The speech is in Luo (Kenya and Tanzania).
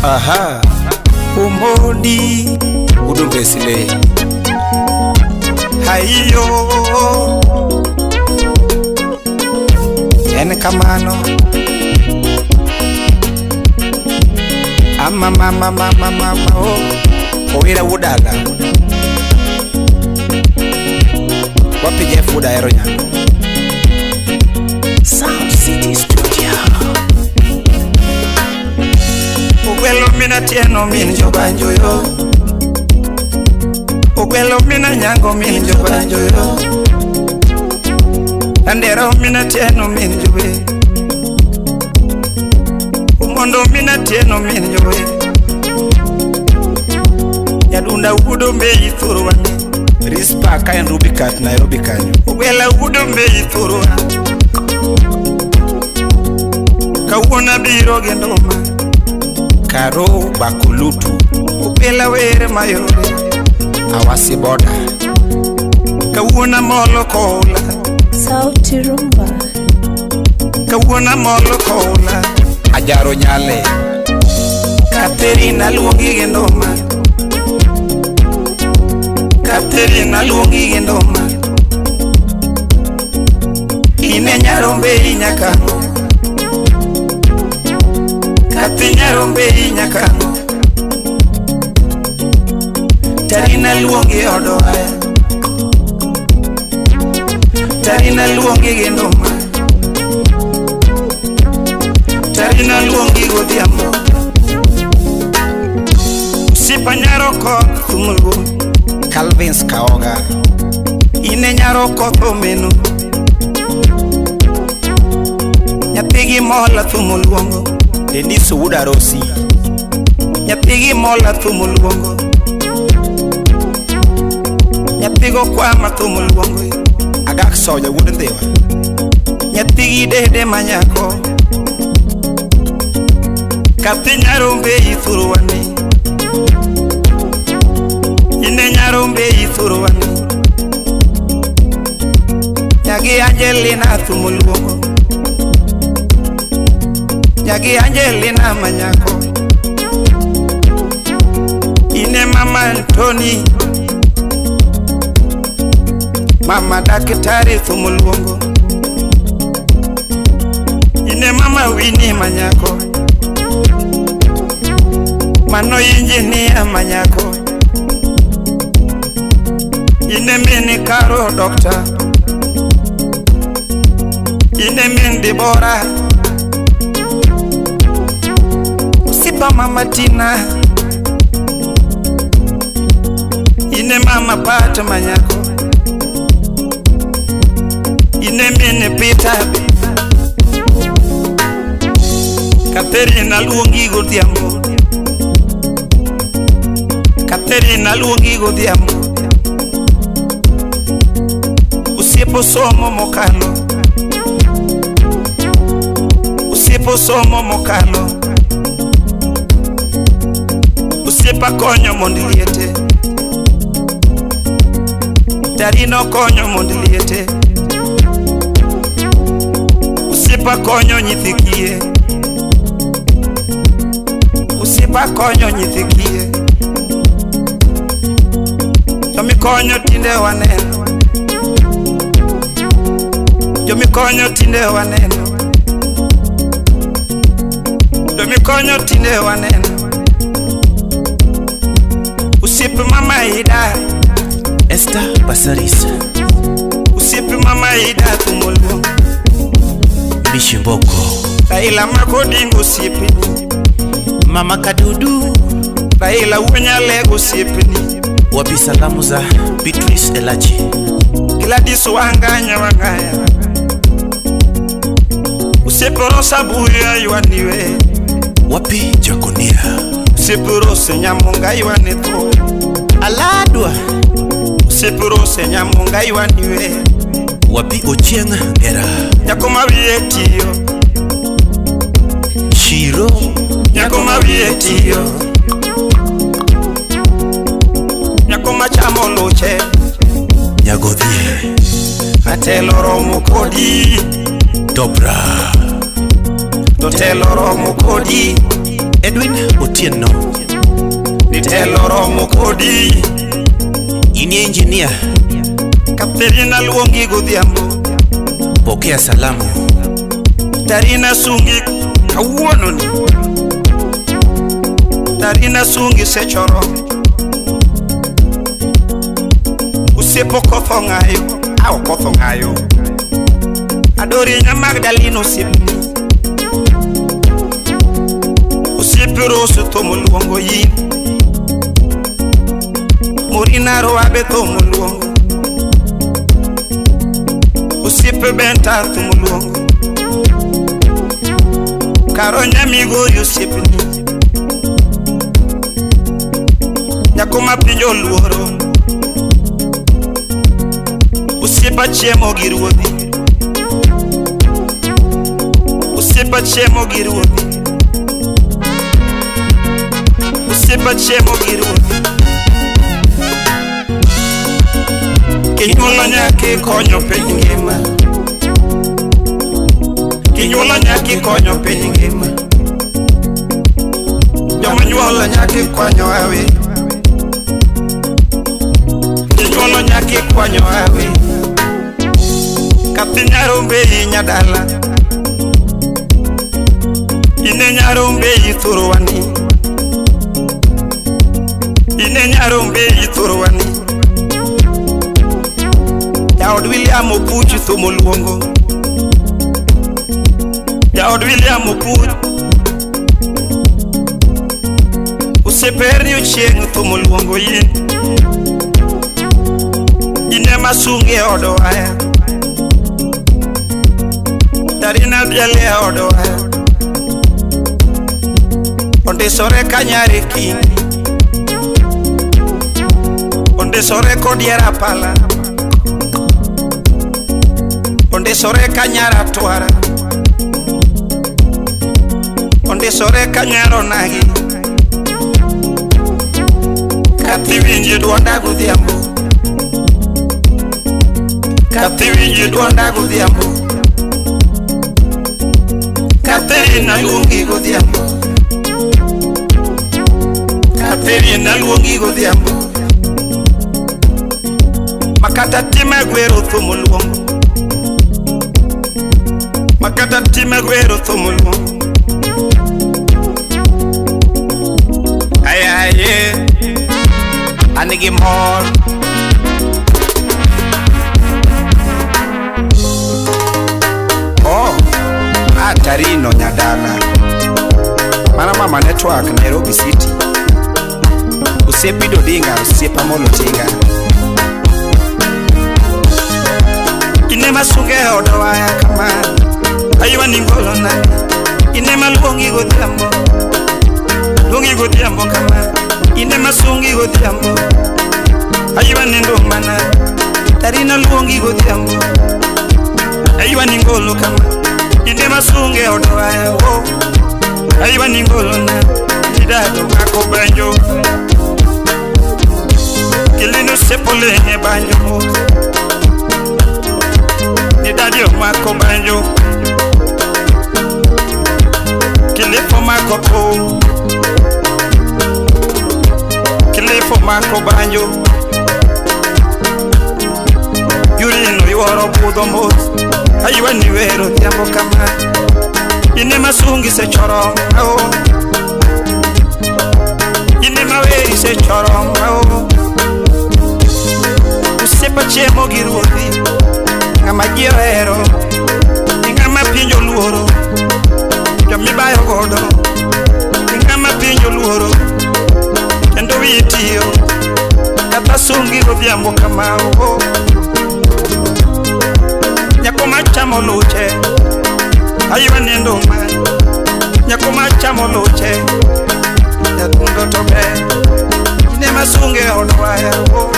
Aha, umodi udumbesile hayo en kamano mama owira wudala wapije fuda ero nyango Sound City Studio Ogwelo mina tieno min jobanjo yo Ogwelo mina nyango min jobanjo yo Andero mina tieno min jobe Umondo mina tieno min jobe Yadunda wudo mbe ithuru wani Rispa kain rubikat Nairobi kanyo Ogwela wudo mbe ithuru wani Kawona biro gendoma Karo bakulutu Upela were mayore Awasi boda Kawona molo kola Sauti rumba Kawona molo kola Ajaro nyale Katerina luongi gendoma Katerina luongi gendoma Ine nyarombe inyakano Nyarombe inyakano Tarina luongi odoaya Tarina luongi gendoma Tarina luongi godhiambo Sipa nyaroko thumulgo Calvins kaoga Ine nyaroko thomenu Nyapigi mola thumulgongo Deniso wuda rosi Nyapigi mola thumulgongo Nyapigo kwama thumulgongo Agak soja wudendewa Nyapigi dede manyako Kapti nyarombe ithuruwani Ine nyarombe ithuruwani Nyagi Angelina thumulgongo Nyagi Angelina manyako Ine mama Antoni Mama dakitari thumulgongo Ine mama Winnie manyako Mano engineer manyako Ine mini Karo doctor Ine min Deborah Usipa mama Tina Ine mama Pata manyako Ine mini Peter Katerina luongi godhiambo Katerina luongi godhiambo Usiepo somo mokalo Usiepo somo mokalo Usiepa konyo mondiliete Tarino konyo mondiliete Usiepa konyo nyithikie Usiepa konyo nyithikie Jomi konyo tinde waneno Jomi konyo tinde waneno Jomi konyo tinde waneno Usipi mama Ida Esther Basarisa Usipi mama Ida thumulgo Bishimboko Raila makodingo usipini Mama Kadudu Raila unyalego usipini Wapi salamu za Beatrice Elachi Gladys wanganya wangaya Usiporosa buya yuaniwe Wapi Jaconia Usipurose nyamunga iwaneto Aladwa Usipurose nyamunga iwaniwe Wapi Ochieng Ngera Nyakoma vietio Shiro Nyakoma vietio Nyakoma chamo loche Nyagodhie Atelo romo kodi Dobra Totelo romo kodi Edwin Otieno Nitelo romo kodi Ini engineer Katerina luongi godhiambo Pokea salamu Tarina sungi kawuono ni Tarina sungi sechoro Usiepo kotho ng'ayo Ao kotho ng'ayo Adori nya Magdaleno sipni Usipiro su tomo luongo yin Morinaro abe tomo luongo Usipe benta tomo luongo Karo nyamigo yusipni Nyakoma pinjo luoro Usipa chiemo gi ruodhi Usipa chiemo gi ruodhi Usipa chiemo gi ruodhi Kinyuolo nyaki konyo piny ngima Kinyuolo nyaki konyo piny ngima Joma nyuolo nyaki konyo awe Kinyuolo nyaki konyo awe Kathi nyarombe inyadala Ine nyarombe ithurwani Ine nyarombe ithurwani Jaod William Opuch thumo luongo Jaod William Opuch Useperni ochieng' thumo luongo yin Ine masungi odo aya Tarina biale odo aya Ondisore kanyari kindi Ondisore kodiera pala Ondisore kanyara twara Ondisore kanyaro nagi Kathi winji duonda godhiambo Kathi winji duonda godhiambo Katerina luongi godhiambo Katerina luongi godhiambo Makata time gwero thumo luongo Makata time gwero thumo luongo Ayaye Anigi mor Oh Tarino nyadala Mana mama network Nairobi City Usepido dinga Usepa molo tinga Ine masunge odo waya kama Ayuwa ningolo na Ine maluongi godhiambo Luongi godhiambo kama Ine masungi godhiambo Ayuwa nindo mana Tarina luongi godhiambo Ayuwa ningolo kama Ine masunge odo waya oh Ayuwa ningolo na Tidado mako banjo Kilino sepole nye banjo Nidadio mako banjo Kilifo mako po Kilifo mako banjo Yurino yuoro pudo mot Ayuwa niwero tiambo kama Ine masungi se chorom oh Ine maweri se chorom oh Usepa chiemo gi ruodhi Ngama jiero Ngama pinjo luoro Jomibayo godo Ngama pinjo luoro Kendo witiyo Kata sungi godhiambo kama oh Nyakoma chamo luche Ayuwa nindo man Nyakoma chamo luche Yatundo tobe Ine masunge odo waya oh